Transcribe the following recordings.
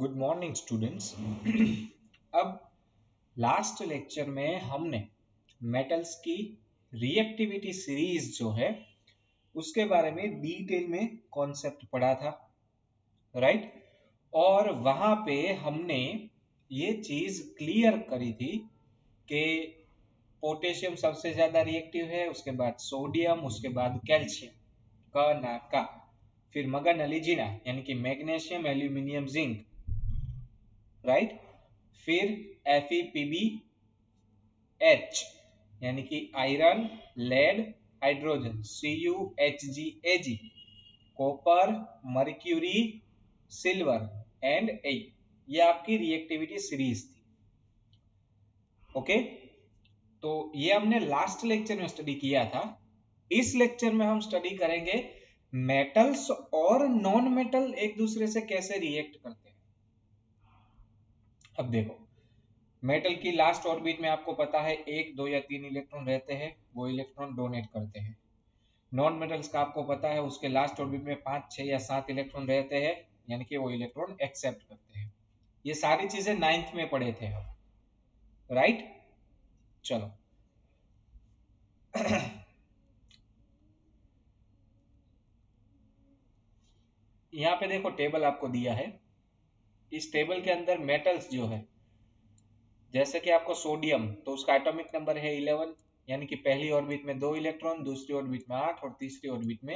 Good morning students. अब last lecture में हमने मेटल्स की रिएक्टिविटी सीरीज जो है उसके बारे में डिटेल में कॉन्सेप्ट पढ़ा था, राइट। और वहां पे हमने ये चीज क्लियर करी थी कि पोटेशियम सबसे ज्यादा रिएक्टिव है, उसके बाद सोडियम, उसके बाद कैल्शियम का ना का, फिर मैग्नीशियम यानी कि मैग्नीशियम, एल्यूमिनियम, जिंक, राइट। फिर FePbH यानी कि iron, lead, hydrogen, CuHgAg, copper, mercury, silver and A. ये आपकी रिएक्टिविटी सीरीज थी। ओके, तो ये हमने लास्ट लेक्चर में स्टडी किया था। इस लेक्चर में हम स्टडी करेंगे मेटल्स और नॉन मेटल एक दूसरे से कैसे रिएक्ट करते हैं। अब देखो, मेटल की लास्ट ऑर्बिट में आपको पता है 1, 2 या 3 इलेक्ट्रॉन रहते हैं, वो इलेक्ट्रॉन डोनेट करते हैं। नॉन मेटल्स का आपको पता है उसके लास्ट ऑर्बिट में 5, 6 या 7 इलेक्ट्रॉन रहते हैं, यानी कि वो इलेक्ट्रॉन एक्सेप्ट करते हैं। ये सारी चीजें 9th में पढ़े थे हम, राइट। चलो यहाँ पे देखो, टेबल आपको दिया है। इस टेबल के अंदर मेटल्स जो है, जैसे कि आपको सोडियम, तो उसका एटॉमिक नंबर है 11, यानी कि पहली ऑर्बिट में 2 इलेक्ट्रॉन, दूसरी ऑर्बिट में 8 और तीसरी ऑर्बिट में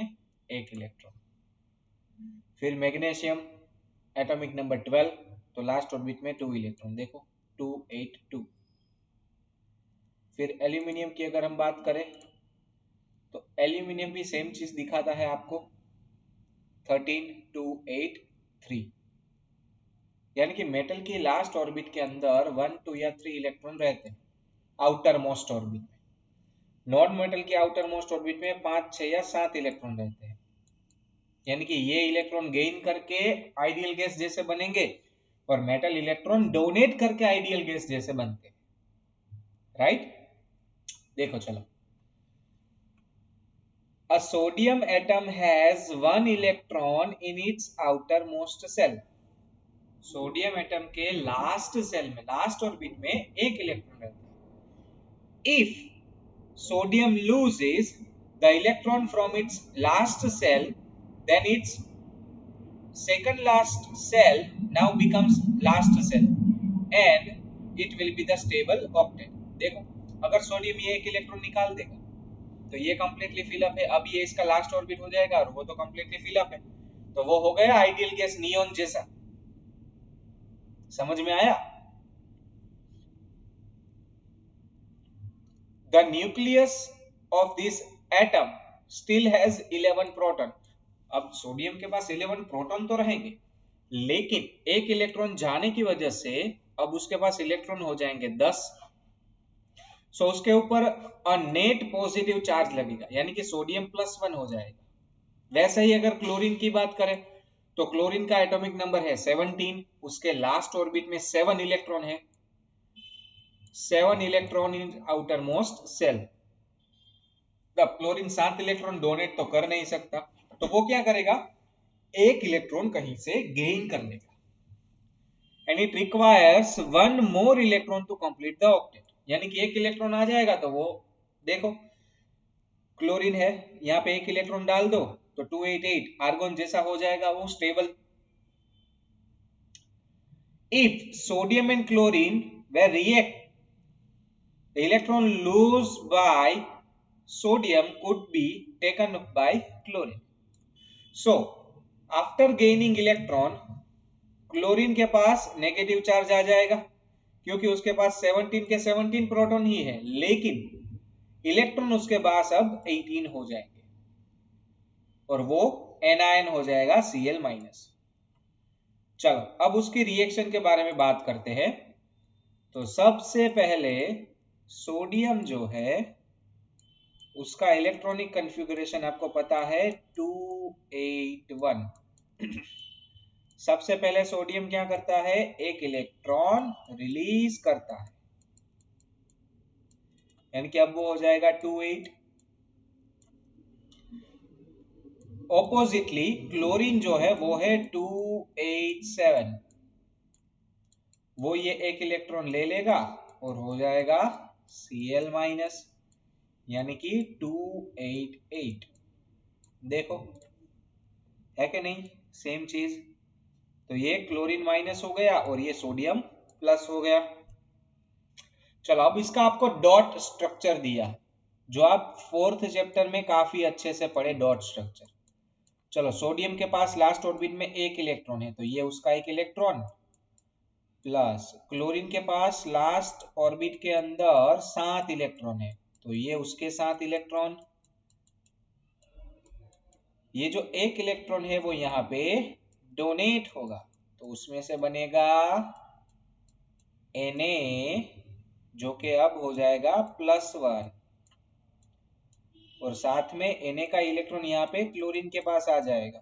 1 इलेक्ट्रॉन। फिर मैग्नीशियम एटॉमिक नंबर 12, तो लास्ट ऑर्बिट में 2 इलेक्ट्रॉन, देखो 2 8 2। फिर एल्यूमिनियम की अगर हम बात करें तो एल्यूमिनियम भी सेम चीज दिखाता है आपको, 13 2 8 3। यानी कि मेटल की लास्ट ऑर्बिट के अंदर 1 2 या 3 इलेक्ट्रॉन रहते हैं आउटर मोस्ट ऑर्बिट में। नॉन मेटल की आउटर मोस्ट ऑर्बिट में 5 6 या 7 इलेक्ट्रॉन रहते हैं, यानी कि ये इलेक्ट्रॉन गेन करके आइडियल गैस जैसे बनेंगे और मेटल इलेक्ट्रॉन डोनेट करके आइडियल गैस जैसे बनते हैं, राइट। देखो चलो, a sodium atom has 1 electron in its outermost cell। Sodium atom के लास्ट सेल में, लास्ट ऑर्बिट में 1 इलेक्ट्रॉन रहता है। if sodium loses the electron from its last cell, then its second last cell now becomes last cell and it will be the stable octet। देखो, अगर sodium ये 1 electron निकाल देगा तो ये कंप्लीटली फिलअप है। अब ये इसका लास्ट ऑर्बिट हो जाएगा और वो तो कंप्लीटली फिलअप है, तो वो हो गया आइडियल गैस नियॉन जैसा। समझ में आया? The nucleus of this atom still has 11 proton। अब सोडियम के पास 11 प्रोटॉन तो रहेंगे, लेकिन एक इलेक्ट्रॉन जाने की वजह से अब उसके पास इलेक्ट्रॉन हो जाएंगे 10। सो उसके ऊपर नेट पॉजिटिव चार्ज लगेगा, यानी कि सोडियम +1 हो जाएगा। वैसे ही अगर क्लोरीन की बात करें तो क्लोरीन का एटॉमिक नंबर है 17, उसके लास्ट ऑर्बिट में 7 इलेक्ट्रॉन है, 7 electron in outermost shell. तब क्लोरीन 7 इलेक्ट्रॉन डोनेट तो कर नहीं सकता, तो वो क्या करेगा, 1 इलेक्ट्रॉन कहीं से गेन कर लेगा, and it requires 1 more electron to complete the octet. यानी कि 1 इलेक्ट्रॉन आ जाएगा तो वो, देखो क्लोरीन है, यहाँ पे 1 इलेक्ट्रॉन डाल दो तो 288 आर्गोन जैसा हो जाएगा, वो stable. If sodium and chlorine way react, the electron lost by sodium could be taken up by chlorine। so after gaining electron, chlorine के पास नेगेटिव चार्ज आ जाएगा क्योंकि उसके पास 17 के 17 प्रोटॉन ही है, लेकिन इलेक्ट्रॉन उसके पास अब 18 हो जाएंगे और वो एनायन हो जाएगा Cl-। चलो अब उसकी रिएक्शन के बारे में बात करते हैं। तो सबसे पहले सोडियम जो है उसका इलेक्ट्रॉनिक कॉन्फ़िगरेशन आपको पता है 281। सबसे पहले सोडियम क्या करता है, 1 इलेक्ट्रॉन रिलीज करता है, यानी कि अब वो हो जाएगा 28। ऑपोजिटली क्लोरीन जो है वो है 287, वो ये एक इलेक्ट्रॉन ले लेगा और हो जाएगा Cl माइनस, यानी कि 288। देखो है कि नहीं, सेम चीज। तो ये क्लोरीन माइनस हो गया और ये सोडियम प्लस हो गया। चलो अब इसका आपको डॉट स्ट्रक्चर दिया है, जो आप फोर्थ चैप्टर में काफी अच्छे से पढ़े, डॉट स्ट्रक्चर। चलो सोडियम के पास लास्ट ऑर्बिट में एक इलेक्ट्रॉन है, तो ये उसका एक इलेक्ट्रॉन, प्लस क्लोरीन के पास लास्ट ऑर्बिट के अंदर 7 इलेक्ट्रॉन है, तो ये उसके 7 इलेक्ट्रॉन। ये जो एक इलेक्ट्रॉन है वो यहाँ पे डोनेट होगा, तो उसमें से बनेगा Na, जो कि अब हो जाएगा +1, और साथ में Na का इलेक्ट्रॉन यहाँ पे क्लोरीन के पास आ जाएगा,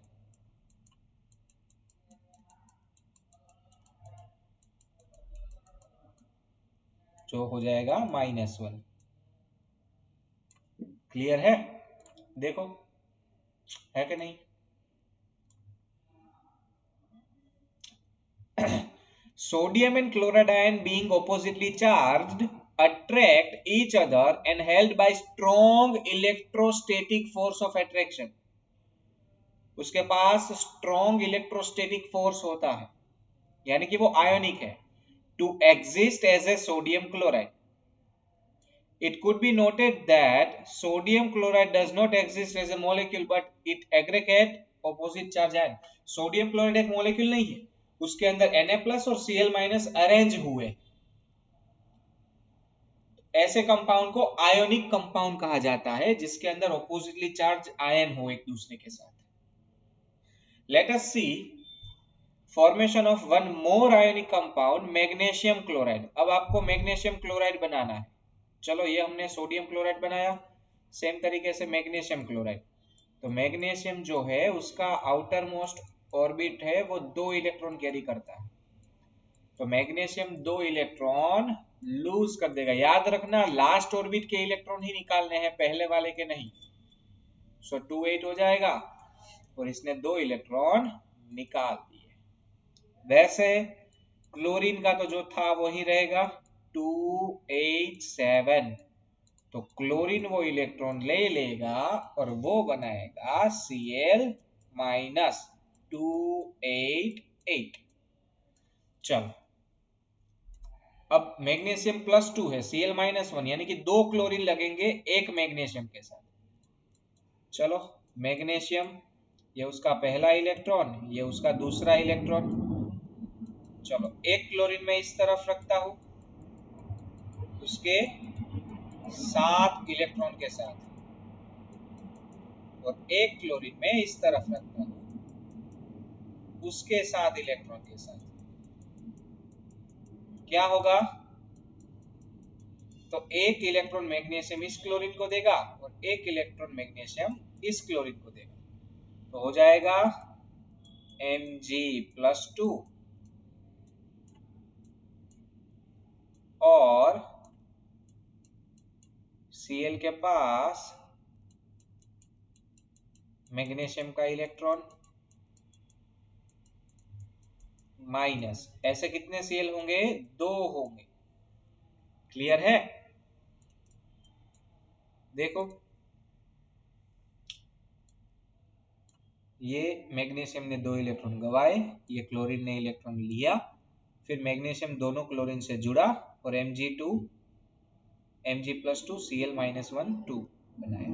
जो हो जाएगा -1। क्लियर है? देखो है कि नहीं? Sodium and chloride ion being oppositely charged attract each other and held by strong electrostatic force of attraction. उसके पास strong electrostatic force होता है, यानी कि वो आयोनिक है, to exist as a sodium chloride. It could be noted that sodium chloride does not exist as a molecule, but it aggregate opposite charge ion. Sodium chloride एक molecule नहीं है, उसके अंदर Na+ और Cl- अरेंज हुए। ऐसे compound को ionic compound कहा जाता है, जिसके अंदर ऑपोजिटली चार्ज आयन हो एक दूसरे के साथ। Let us see formation of one more ionic compound, magnesium chloride. अब आपको मैग्नीशियम क्लोराइड बनाना है। चलो ये हमने सोडियम क्लोराइड बनाया, सेम तरीके से मैग्नीशियम क्लोराइड। तो मैग्नीशियम जो है उसका आउटर मोस्ट ऑर्बिट है वो 2 इलेक्ट्रॉन कैरी करता है, तो मैग्नीशियम 2 इलेक्ट्रॉन लूज कर देगा। याद रखना लास्ट ऑर्बिट के इलेक्ट्रॉन ही निकालने हैं, पहले वाले के नहीं। सो 28 हो जाएगा और इसने 2 इलेक्ट्रॉन निकाल दिए। वैसे क्लोरीन का तो जो था वही रहेगा 287, तो क्लोरीन वो इलेक्ट्रॉन ले लेगा और वो बनाएगा Cl- 288। चलो अब मैग्नीशियम +2 है, Cl-1, यानी कि 2 क्लोरीन लगेंगे एक मैग्नीशियम के साथ। चलो मैग्नीशियम, ये उसका पहला इलेक्ट्रॉन, ये उसका दूसरा इलेक्ट्रॉन। चलो एक क्लोरीन में इस तरफ रखता हूं उसके 7 इलेक्ट्रॉन के साथ, और एक क्लोरीन में इस तरफ रखता हूं उसके 7 इलेक्ट्रॉन के साथ। क्या होगा? तो एक इलेक्ट्रॉन मैग्नीशियम इस क्लोरीन को देगा और एक इलेक्ट्रॉन मैग्नीशियम इस क्लोरीन को देगा, तो हो जाएगा Mg+2 और Cl के पास मैग्नीशियम का इलेक्ट्रॉन माइनस। ऐसे कितने Cl होंगे? 2 होंगे। क्लियर है? देखो ये मैग्नीशियम ने 2 इलेक्ट्रॉन गवाए, ये क्लोरीन ने इलेक्ट्रॉन लिया, फिर मैग्नीशियम दोनों क्लोरीन से जुड़ा और Mg+2 Cl-1 2 बनाया।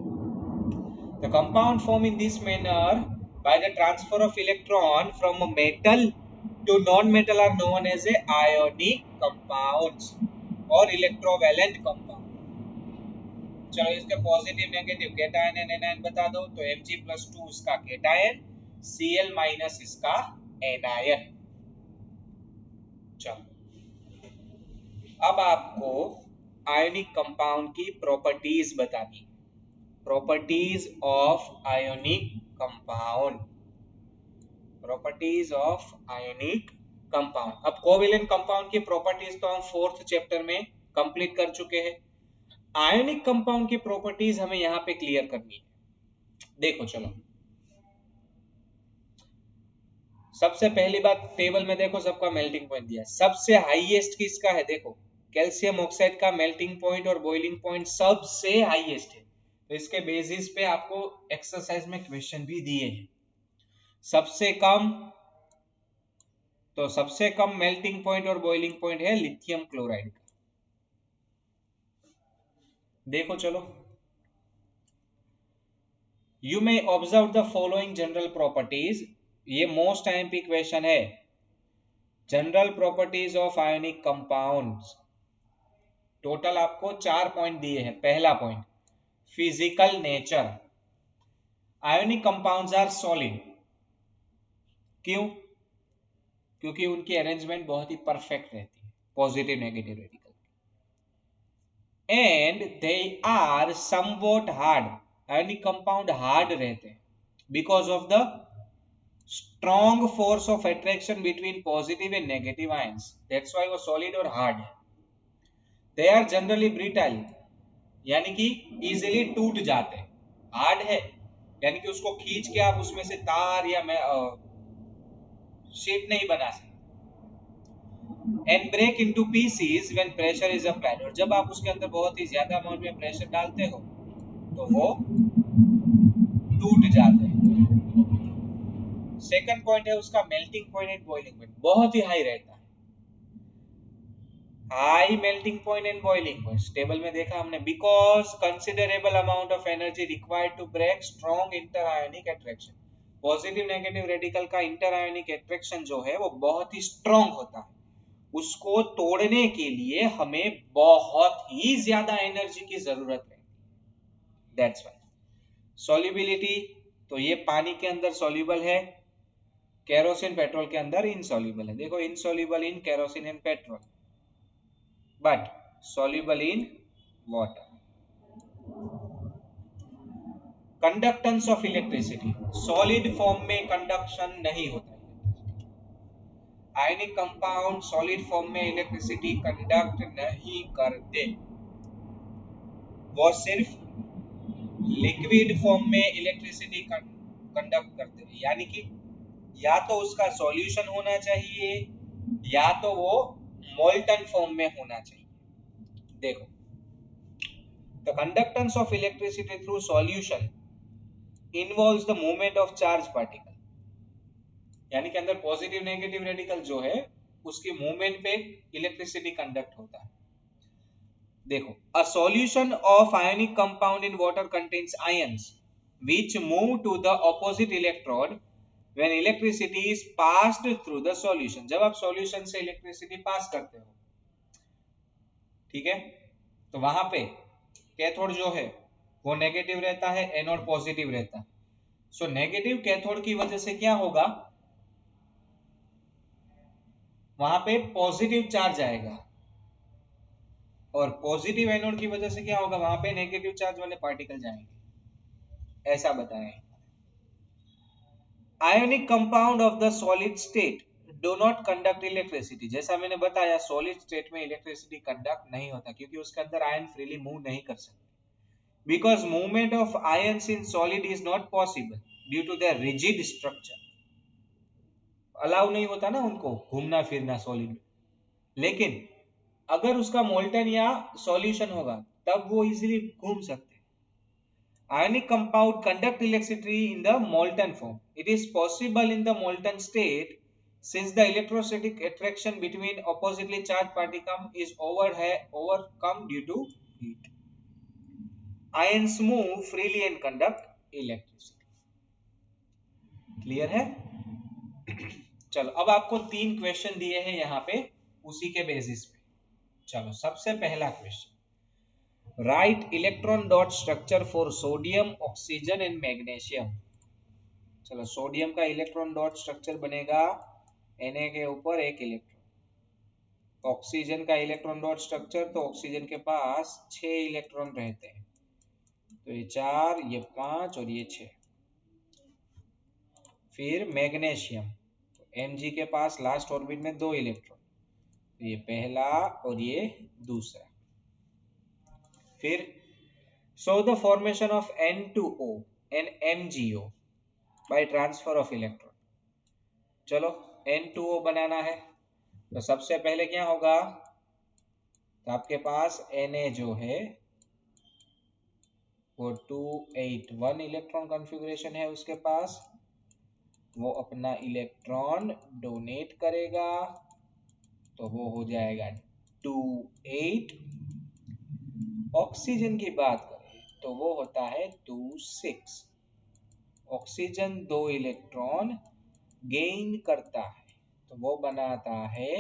The compound formed in this manner by the transfer of electron from a metal to non-metal are known as a ionic compounds or electrovalent compound. चलो इसके positive negative cation and anion बता दो, तो Mg+2 उसका cation, Cl- इसका anion. चलो अब आपको आयोनिक कंपाउंड की प्रॉपर्टीज बतानी। Properties of ionic compound, properties of ionic compound. अब कोवेलेंट कंपाउंड की प्रॉपर्टीज तो हम फोर्थ चैप्टर में कंप्लीट कर चुके हैं। आयोनिक कंपाउंड की प्रॉपर्टीज हमें यहां पे क्लियर करनी है। देखो चलो सबसे पहली बात, टेबल में देखो सबका मेल्टिंग पॉइंट दिया है। सबसे हाईएस्ट किसका है, देखो कैल्शियम ऑक्साइड का मेल्टिंग पॉइंट और बॉइलिंग पॉइंट सबसे हाईएस्ट है। तो इसके बेसिस पे आपको एक्सरसाइज में क्वेश्चन भी दिए हैं। सबसे कम, तो सबसे कम मेल्टिंग पॉइंट और बॉइलिंग पॉइंट है लिथियम क्लोराइड का। देखो चलो, you may observe the following general properties. ये मोस्ट आईएमपी क्वेश्चन है। General properties of ionic compounds. Total आपको 4 पॉइंट दिए हैं। पहला पॉइंट, physical nature. Ionic compounds are solid. क्यों? क्योंकि उनकी अरेंजमेंट बहुत ही परफेक्ट रहती है, positive negative radical, and they are somewhat hard. Ionic compound hard रहते हैं because of the strong force of attraction between positive and negative ions. That's why वो solid और hard है. They are generally brittle, यानी कि easily टूट जाते हैं. Hard है यानी कि उसको खींच के आप उसमें से तार या शेप नहीं बना सकते. And break into pieces when pressure is applied. और जब आप उसके अंदर बहुत ही ज्यादा अमाउंट में प्रेशर डालते हो तो वो टूट जाते हैं. सेकंड पॉइंट है उसका melting point and boiling point बहुत ही हाई रहता है. High melting point and boiling point table में देखा हमने. Because considerable amount of energy required to break strong inter ionic attraction. Positive negative radical का इंटर आयोनिक अट्रैक्शन जो है वो बहुत ही स्ट्रॉन्ग होता है. उसको तोड़ने के लिए हमें बहुत ही ज्यादा एनर्जी की जरूरत है. That's why. सॉल्युबिलिटी, तो ये पानी के अंदर सॉल्युबल है, केरोसिन पेट्रोल के अंदर इनसॉल्युबल है. देखो insoluble in kerosene and petrol but soluble in water. Conductance of electricity, solid form में कंडक्शन नहीं होता. आयनिक कंपाउंड सॉलिड फॉर्म में इलेक्ट्रिसिटी कंडक्ट नहीं करते, वो सिर्फ लिक्विड फॉर्म में इलेक्ट्रिसिटी कंडक्ट करते हैं. यानी कि या तो उसका सॉल्यूशन होना चाहिए या तो वो मोल्टन फॉर्म में होना चाहिए. देखो, the conductance of electricity through solution involves the movement of charge particle. यानी कि अंदर पॉजिटिव नेगेटिव रेडिकल जो है उसकी मूवमेंट पे इलेक्ट्रिसिटी कंडक्ट होता है. देखो, a solution of ionic compound in water contains ions which move to the opposite electrode when electricity is passed through the solution. जब आप सॉल्यूशन से इलेक्ट्रिसिटी पास करते हो, ठीक है, तो वहां पे कैथोड जो है वो नेगेटिव रहता है, एनोड पॉजिटिव रहता है. सो नेगेटिव कैथोड की वजह से क्या होगा, वहां पे पॉजिटिव चार्ज आएगा, और पॉजिटिव एनोड की वजह से क्या होगा, वहां पे नेगेटिव चार्ज वाले पार्टिकल जाएंगे. ऐसा बताएं. Ionic compound of the solid state do not conduct electricity. जैसा मैंने बताया, सॉलिड स्टेट में इलेक्ट्रिसिटी कंडक्ट नहीं होता क्योंकि उसके अंदर आयन फ्रीली मूव नहीं कर सकते. Because movement of ions in solid is not possible due to their rigid structure. Allow नहीं होता ना उनको घूमना फिरना सॉलिड. लेकिन अगर उसका मोल्टन या सॉल्यूशन होगा तब वो इजीली घूम सकते हैं. Ionic compound conduct electricity in the molten form. It is possible in the molten state since the electrostatic attraction between oppositely charged particles is overcome due to heat. Ions move freely and conduct electricity. Clear है? चलो, अब आपको 3 question दिए हैं यहाँ पे उसी के बेसिस पे. चलो, सबसे पहला question, right electron dot structure for sodium, oxygen and magnesium. चलो, सोडियम का इलेक्ट्रॉन डॉट स्ट्रक्चर बनेगा Na के ऊपर एक इलेक्ट्रॉन. ऑक्सीजन का इलेक्ट्रॉन डॉट स्ट्रक्चर, तो ऑक्सीजन के पास 6 इलेक्ट्रॉन रहते हैं, तो ये 4, ये 5 और ये 6. फिर मैग्नीशियम, Mg के पास लास्ट ऑर्बिट में 2 इलेक्ट्रॉन, तो ये पहला और ये दूसरा. फिर show the formation of N2O and MgO by transfer of electron. चलो N2O बनाना है तो सबसे पहले क्या होगा, तो आपके पास Na जो है वो 281 इलेक्ट्रॉन कॉन्फ़िगरेशन है उसके पास, वो अपना इलेक्ट्रॉन डोनेट करेगा तो वो हो जाएगा 28। ऑक्सीजन की बात करें तो वो होता है 26। ऑक्सीजन 2 इलेक्ट्रॉन गेन करता है तो वो बनाता है,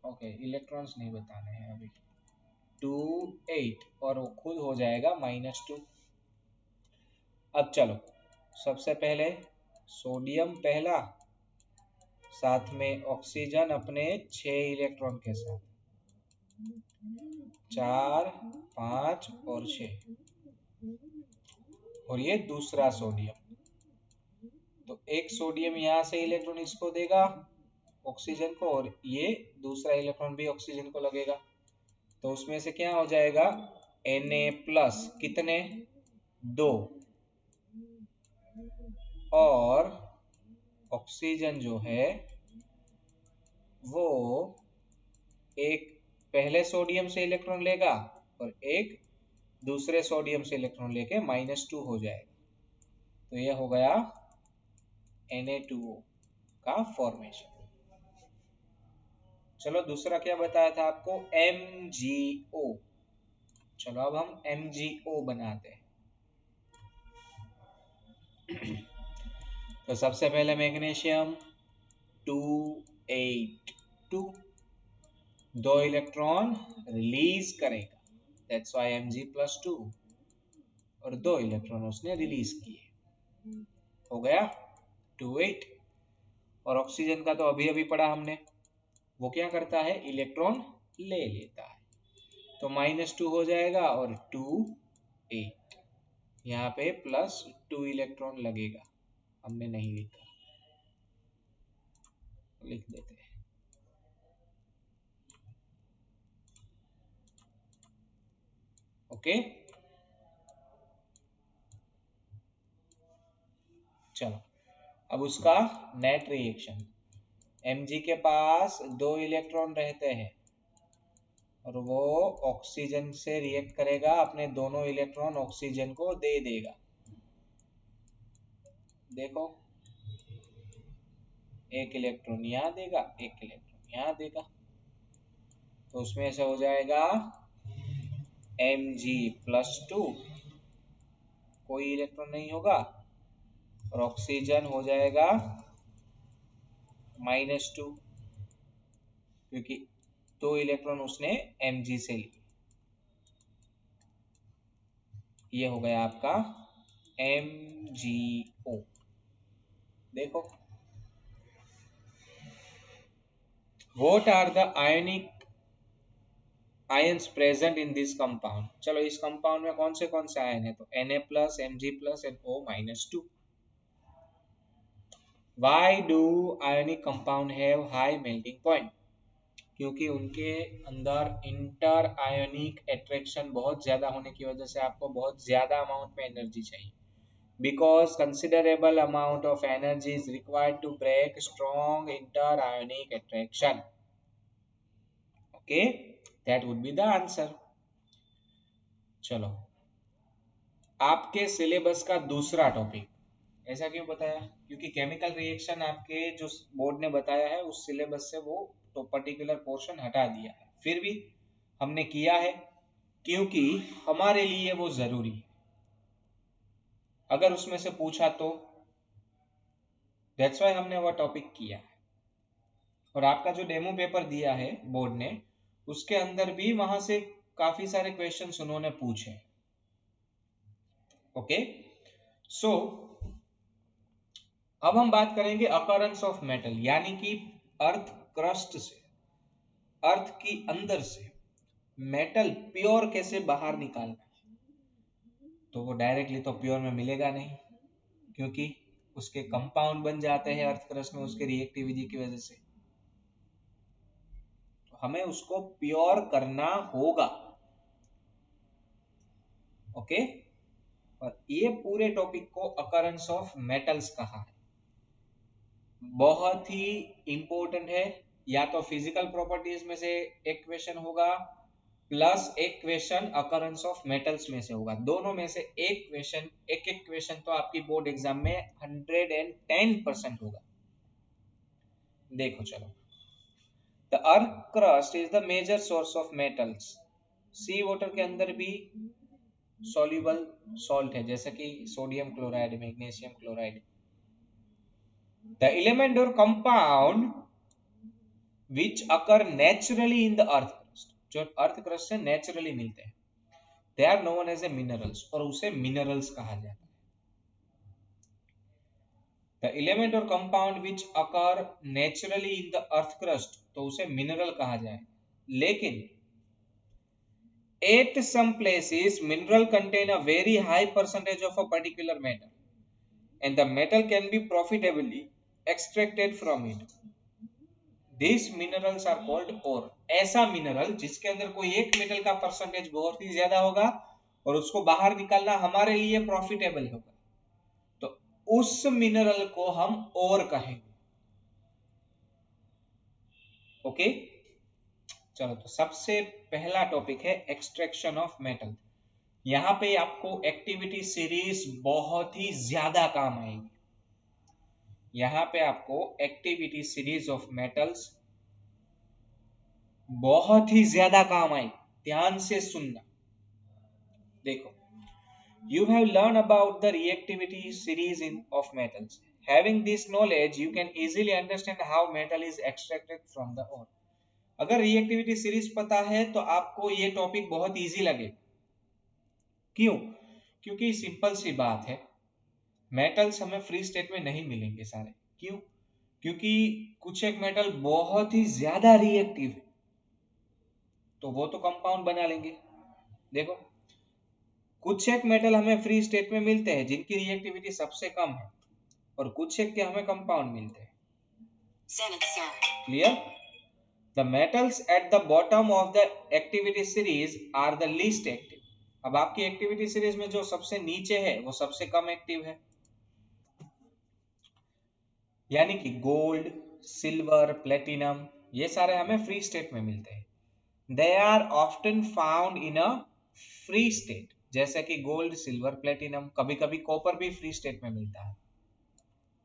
ओके इलेक्ट्रॉन्स नहीं बताने हैं अभी, 28 और वो खुद हो जाएगा -2। अब चलो सबसे पहले सोडियम पहला, साथ में ऑक्सीजन अपने 6 इलेक्ट्रॉन के साथ, 4 5 और 6, और ये दूसरा सोडियम, तो एक सोडियम यहाँ से इलेक्ट्रॉन इसको देगा ऑक्सीजन को, और ये दूसरा इलेक्ट्रॉन भी ऑक्सीजन को लगेगा, तो उसमें से क्या हो जाएगा Na+ कितने 2, और ऑक्सीजन जो है वो एक पहले सोडियम से इलेक्ट्रॉन लेगा और एक दूसरे सोडियम से इलेक्ट्रॉन लेके -2 हो जाएगा, तो ये हो गया Na2O का फॉर्मेशन। चलो दूसरा क्या बताया था आपको, MgO। चलो अब हम MgO बनाते हैं। तो सबसे पहले मैग्नीशियम 282, 2 इलेक्ट्रॉन रिलीज करेगा, दैट्स व्हाई Mg+2, और 2 इलेक्ट्रॉन उसने रिलीज किए, हो गया 28। और ऑक्सीजन का तो अभी अभी पढ़ा हमने, वो क्या करता है इलेक्ट्रॉन ले लेता है, तो -2 हो जाएगा और 28, यहाँ पे +2 इलेक्ट्रॉन लगेगा, हमने नहीं लिखा, लिख देते हैं। ओके चलो अब उसका नेट रिएक्शन, Mg के पास 2 इलेक्ट्रॉन रहते हैं और वो ऑक्सीजन से रिएक्ट करेगा, अपने दोनों इलेक्ट्रॉन ऑक्सीजन को दे देगा, देखो एक इलेक्ट्रॉन यहाँ देगा, एक इलेक्ट्रॉन यहाँ देगा, तो उसमें से हो जाएगा Mg+2, कोई इलेक्ट्रॉन नहीं होगा, और ऑक्सीजन हो जाएगा -2, क्योंकि 2 इलेक्ट्रॉन उसने Mg से लिए, ये हो गया आपका MgO। देखो what are the ionic ions present in this compound. चलो इस कंपाउंड में कौन से आयन है, तो Na+, Mg+ and O-2। Why do ionic compound have high melting point? क्योंकि उनके अंदर इंटर आयोनिक अट्रैक्शन बहुत ज्यादा होने की वजह से आपको बहुत ज्यादा अमाउंट में एनर्जी चाहिए, because considerable amount of energy is required to break strong inter-ionic attraction. Okay, that would be the answer. चलो आपके सिलेबस का दूसरा टॉपिक, ऐसा क्यों बताया, क्योंकि केमिकल रिएक्शन आपके जो बोर्ड ने बताया है उस सिलेबस से वो तो पर्टिकुलर पोर्शन हटा दिया है, फिर भी हमने किया है क्योंकि हमारे लिए वो जरूरी है, अगर उसमें से पूछा तो दैट्स व्हाई हमने वो टॉपिक किया है। और आपका जो डेमो पेपर दिया है बोर्ड ने, उसके अंदर भी वहां से काफी सारे क्वेश्चंस उन्होंने पूछे। ओके सो अब हम बात करेंगे अकरेंस ऑफ मेटल, यानी कि अर्थ क्रस्ट से, अर्थ की अंदर से मेटल प्योर कैसे बाहर निकालना है। तो वो डायरेक्टली तो प्योर में मिलेगा नहीं, क्योंकि उसके कंपाउंड बन जाते हैं अर्थ क्रस्ट में उसके रिएक्टिविटी की वजह से, तो हमें उसको प्योर करना होगा। ओके और ये पूरे टॉपिक को अकरेंस ऑफ मेटल्स कहा है। बहुत ही इंपॉर्टेंट है, या तो फिजिकल प्रॉपर्टीज में से एक क्वेश्चन होगा प्लस एक क्वेश्चन अकरेंस ऑफ मेटल्स में से होगा। दोनों में से एक क्वेश्चन, एक एक क्वेश्चन तो आपकी बोर्ड एग्जाम में 110% होगा। देखो चलो, the earth crust is the major source of metals. Sea water के अंदर भी सॉल्युबल सॉल्ट है, जैसे कि sodium chloride, magnesium chloride. The element और compound which occur naturally in the earth crust, जो अर्थ क्रस्ट से नेचुरली मिलते हैं, they are known as a minerals, और उसे मिनरल्स कहा जाता है। द एलिमेंट और compound which occur naturally in the earth crust, तो उसे मिनरल कहा जाए। लेकिन at some places mineral contain a very high percentage of a particular metal and the metal can be profitably extracted from it. These minerals are called ore. ऐसा mineral जिसके अंदर कोई एक मेटल का परसेंटेज बहुत ही ज्यादा होगा और उसको बाहर निकालना हमारे लिए प्रॉफिटेबल होगा, तो उस मिनरल को हम ओर कहेंगे। ओके, चलो तो सबसे पहला टॉपिक है एक्सट्रैक्शन ऑफ मेटल। यहां पे आपको एक्टिविटी सीरीज बहुत ही ज्यादा काम आएगी। यहां पे आपको एक्टिविटी सीरीज ऑफ मेटल्स बहुत ही ज्यादा काम आएगी, ध्यान से सुनना। देखो, you have learned about the reactivity series of metals. Having this knowledge, you can easily understand how metal is extracted from the ore. अगर रिएक्टिविटी सीरीज पता है तो आपको ये टॉपिक बहुत इजी लगेगा। क्यों? क्योंकि सिंपल सी बात है, मेटल्स हमें फ्री स्टेट में नहीं मिलेंगे सारे। क्यों? क्योंकि कुछ एक मेटल बहुत ही ज्यादा रिएक्टिव है, तो वो तो कंपाउंड बना लेंगे। देखो, कुछ एक मेटल हमें फ्री स्टेट में मिलते हैं जिनकी रिएक्टिविटी सबसे कम है, और कुछ एक के हमें कंपाउंड मिलते हैं। Clear? The metals at the bottom of the activity series are the least active. अब आपकी एक्टिविटी सीरीज में जो सबसे नीचे है वो सबसे कम एक्टिव है, यानी कि गोल्ड, सिल्वर, प्लेटिनम, ये सारे हमें फ्री स्टेट में मिलते हैं। They are often found in a free state, जैसे कि गोल्ड, सिल्वर, प्लेटिनम, कभी कभी कॉपर भी फ्री स्टेट में मिलता है।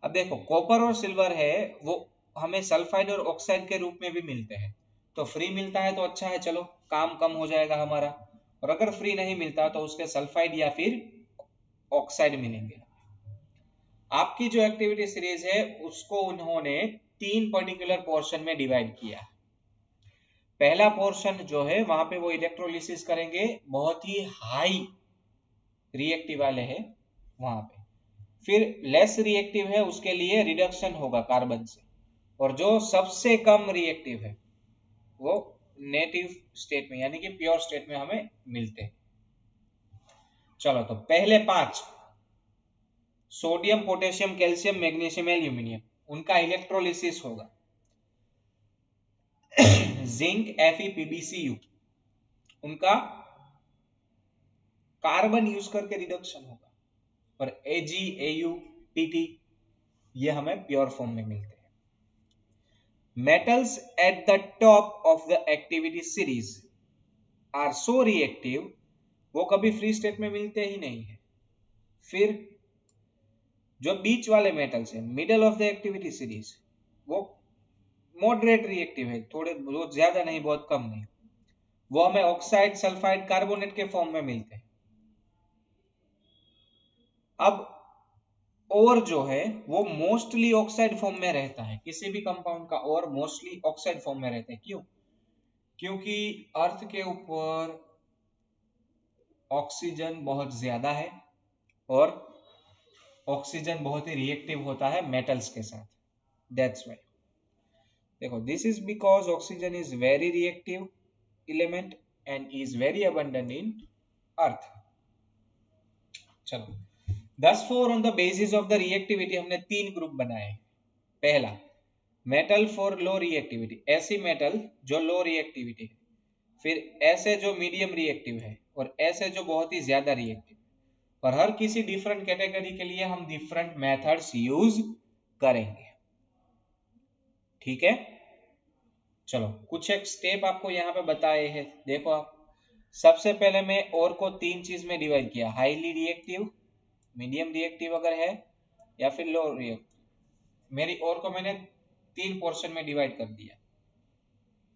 अब देखो, कॉपर और सिल्वर है वो हमें सल्फाइड और ऑक्साइड के रूप में भी मिलते हैं, तो फ्री मिलता है तो अच्छा है, चलो काम कम हो जाएगा हमारा। और अगर फ्री नहीं मिलता तो उसके सल्फाइड या फिर ऑक्साइड मिलेंगे। आपकी जो एक्टिविटी सीरीज है उसको उन्होंने 3 पर्टिकुलर पोर्शन में डिवाइड किया। पहला पोर्शन जो है वहां पे वो इलेक्ट्रोलिसिस करेंगे, बहुत ही हाई रिएक्टिव वाले है वहां पे। फिर लेस रिएक्टिव है उसके लिए रिडक्शन होगा कार्बन से, और जो सबसे कम रिएक्टिव है वो नेटिव स्टेट में यानी कि प्योर स्टेट में हमें मिलते हैं। चलो तो पहले 5, sodium, potassium, calcium, magnesium, aluminium, उनका इलेक्ट्रोलिसिस होगा। जिंक, FePbCu, उनका कार्बन यूज करके रिडक्शन होगा। और Ag, Au, Pt, ये हमें प्योर फॉर्म में मिलते हैं। Metals at the top of the activity series are so reactive, वो कभी फ्री स्टेट में मिलते ही नहीं है। फिर जो बीच वाले मेटल्स है, middle of the activity series, वो मॉडरेट रिएक्टिव है, थोड़े बहुत ज्यादा नहीं, बहुत कम नहीं, वो हमें ऑक्साइड, सल्फाइड, कार्बोनेट के फॉर्म में मिलते हैं। अब और जो है वो मोस्टली ऑक्साइड फॉर्म में रहता है, किसी भी कंपाउंड का और मोस्टली ऑक्साइड फॉर्म में रहता है। क्यों? क्योंकि अर्थ के ऊपर ऑक्सीजन बहुत ज्यादा है और ऑक्सीजन बहुत ही रिएक्टिव होता है मेटल्स के साथ, दैट्स व्हाई। देखो, this is because oxygen is very reactive element and is very abundant in earth. चलो, thus for on the basis of the reactivity हमने 3 ग्रुप बनाए। पहला, मेटल फॉर लो रिएक्टिविटी, ऐसी मेटल जो लो reactivity है। फिर ऐसे जो मीडियम रिएक्टिव है, और ऐसे जो बहुत ही ज्यादा रिएक्टिव। और हर किसी डिफरेंट कैटेगरी के लिए हम डिफरेंट मेथड्स यूज करेंगे। ठीक है, चलो कुछ एक स्टेप आपको यहाँ पे बताए हैं, देखो आप। सबसे पहले मैं और को 3 चीज में डिवाइड किया, हाईली रिएक्टिव, मीडियम रिएक्टिव अगर है, या फिर लो रिएक्टिव। मेरी और को मैंने 3 पोर्शन में डिवाइड कर दिया।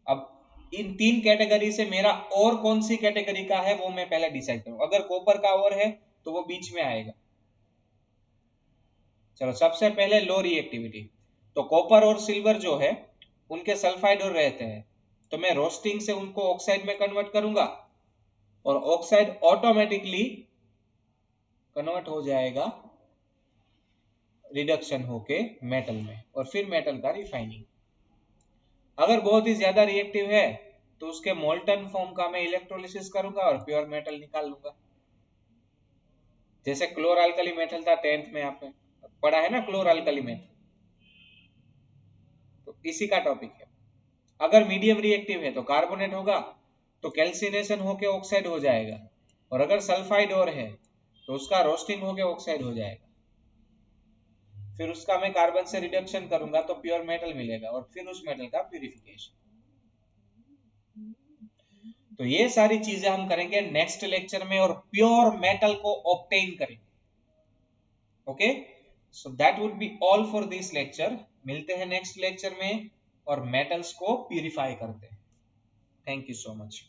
अब इन 3 कैटेगरी से मेरा और कौन सी कैटेगरी का है वो मैं पहले डिसाइड करूं। अगर कॉपर का और है तो वो बीच में आएगा। चलो सबसे पहले लो रिएक्टिविटी, तो कॉपर और सिल्वर जो है उनके सल्फाइड और रहते हैं, तो मैं रोस्टिंग से उनको ऑक्साइड में कन्वर्ट करूंगा और ऑक्साइड ऑटोमेटिकली कन्वर्ट हो जाएगा रिडक्शन होके मेटल में, और फिर मेटल का रिफाइनिंग। अगर बहुत ही ज्यादा रिएक्टिव है तो उसके मोल्टन फॉर्म का मैं इलेक्ट्रोलिसिस करूंगा और प्योर मेटल निकाल लूंगा। जैसे क्लोर अल्कली मेटल था 10th में, आपने पढ़ा है ना क्लोर अल्कली मेटल, तो इसी का टॉपिक है। अगर मीडियम रिएक्टिव है तो कार्बोनेट होगा, तो कैल्सिनेशन होके ऑक्साइड हो जाएगा, और अगर सल्फाइड और है तो उसका रोस्टिंग होके ऑक्साइड हो जाएगा। फिर उसका मैं कार्बन से रिडक्शन करूंगा तो प्योर मेटल मिलेगा, और फिर उस मेटल का प्यूरिफिकेशन। तो ये सारी चीजें हम करेंगे नेक्स्ट लेक्चर में, और प्योर मेटल को ऑब्टेन करेंगे। Okay, so that would be all for this lecture. मिलते हैं नेक्स्ट लेक्चर में और मेटल्स को प्यूरिफाई करते हैं। Thank you so much.